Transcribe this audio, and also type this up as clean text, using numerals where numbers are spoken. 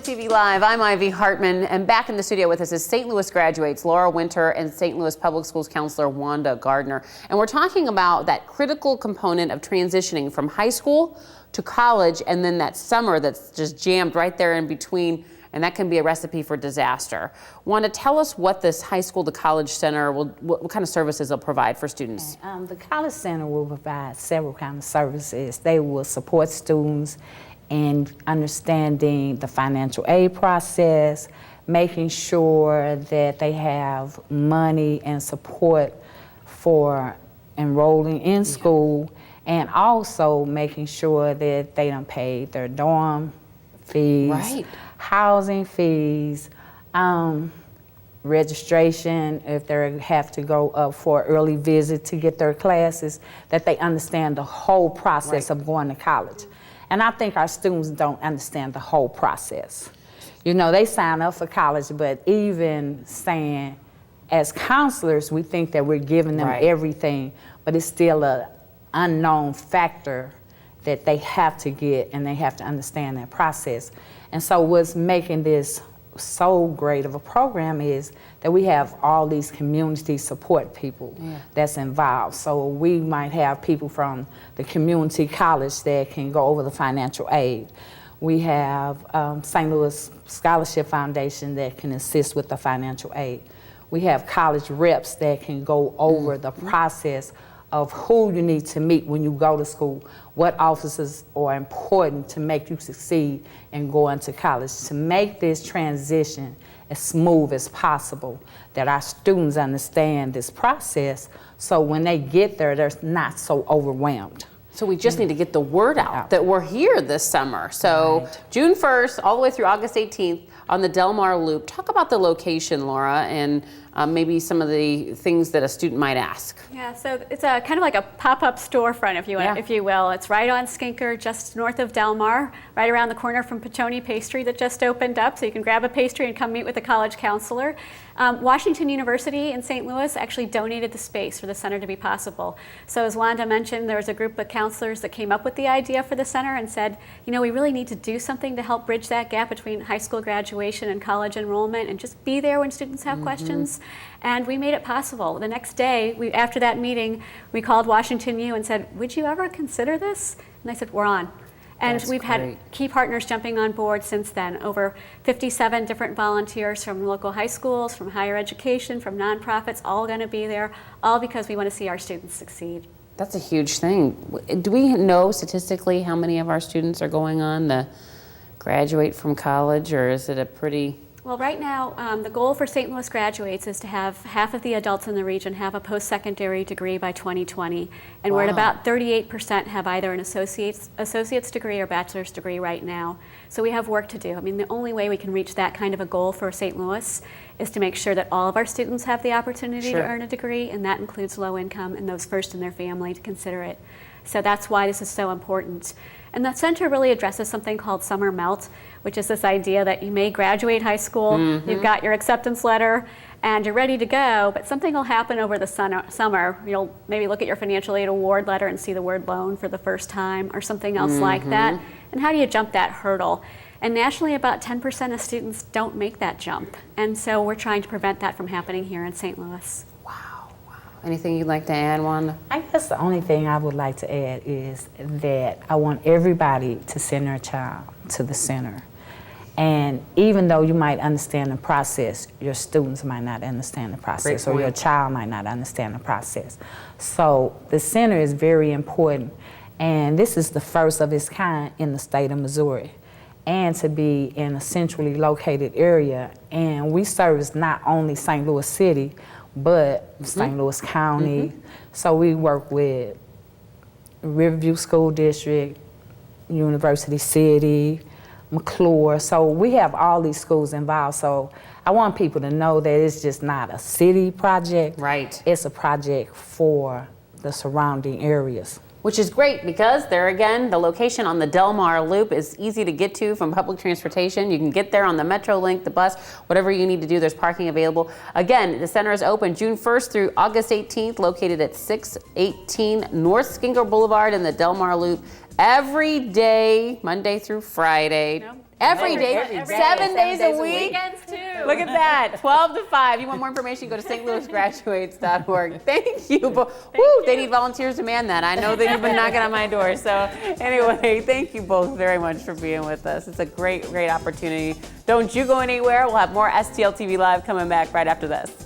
TV Live. I'm Ivy Hartman, and back in the studio with us is St. Louis graduates Laura Winter and St. Louis Public Schools counselor Wanda Garner. And we're talking about that critical component of transitioning from high school to college, and then that summer that's just jammed right there in between, and that can be a recipe for disaster. Wanda, tell us what this high school to college center will, what kind of services it'll provide for students. The College Center will provide several kinds of services. They will support students in understanding the financial aid process, making sure that they have money and support for enrolling in school, and also making sure that they don't pay their dorm fees, housing fees, registration, if they have to go up for early visit to get their classes, that they understand the whole process of going to college. And I think our students don't understand the whole process. You know, they sign up for college, but even saying, as counselors, we think that we're giving them everything, but it's still an unknown factor that they have to get, and they have to understand that process. And so what's making this so great of a program is that we have all these community support people that's involved. So we might have people from the community college that can go over the financial aid. We have St. Louis Scholarship Foundation that can assist with the financial aid. We have college reps that can go over the process of who you need to meet when you go to school, what officers are important to make you succeed in going to college, to make this transition as smooth as possible, that our students understand this process so when they get there, they're not so overwhelmed. So we just need to get the word out that we're here this summer. So June 1st all the way through August 18th on the Delmar Loop. Talk about the location, Laura, and maybe some of the things that a student might ask. Yeah, so it's a kind of like a pop-up storefront, if you will. It's right on Skinker, just north of Delmar, right around the corner from Pachoni Pastry that just opened up. So you can grab a pastry and come meet with a college counselor. Washington University in St. Louis actually donated the space for the center to be possible. So as Wanda mentioned, there was a group of counselors that came up with the idea for the center and said, you know, we really need to do something to help bridge that gap between high school graduation and college enrollment, and just be there when students have questions. And we made it possible. The next day, after that meeting, we called Washington U and said, would you ever consider this? And they said, we're on. And we've had key partners jumping on board since then. Over 57 different volunteers from local high schools, from higher education, from nonprofits, all going to be there, all because we want to see our students succeed. That's a huge thing. Do we know statistically how many of our students are going on to graduate from college, or is it a pretty... Well, right now, the goal for St. Louis graduates is to have half of the adults in the region have a post-secondary degree by 2020. And we're at about 38% have either an associate's degree or bachelor's degree right now. So we have work to do. I mean, the only way we can reach that kind of a goal for St. Louis is to make sure that all of our students have the opportunity to earn a degree, and that includes low income and those first in their family to consider it. So that's why this is so important. And the center really addresses something called summer melt, which is this idea that you may graduate high school, you've got your acceptance letter, and you're ready to go, but something will happen over the summer. You'll maybe look at your financial aid award letter and see the word loan for the first time, or something else like that. And how do you jump that hurdle? And nationally, about 10% of students don't make that jump. And so we're trying to prevent that from happening here in St. Louis. Anything you'd like to add, Wanda? I guess the only thing I would like to add is that I want everybody to send their child to the center. And even though you might understand the process, your students might not understand the process, or your child might not understand the process. So the center is very important, and this is the first of its kind in the state of Missouri, and to be in a centrally located area. And we service not only St. Louis City, but St. Louis County. So we work with Riverview School District, University City, McClure. So we have all these schools involved. So I want people to know that it's just not a city project. It's a project for the surrounding areas. Which is great, because there again, the location on the Delmar Loop is easy to get to from public transportation. You can get there on the Metrolink, the bus, whatever you need to do. There's parking available. Again, the center is open June 1st through August 18th, located at 618 North Skinker Boulevard in the Delmar Loop, every day, Monday through Friday. Every day, Every day. 7 days a week. Weekends too. Look at that, 12 to 5. You want more information, go to stlouisgraduates.org. Thank you. Woo, they need volunteers to man that. I know that you've been knocking on my door. So anyway, thank you both very much for being with us. It's a great, great opportunity. Don't you go anywhere. We'll have more STL TV Live coming back right after this.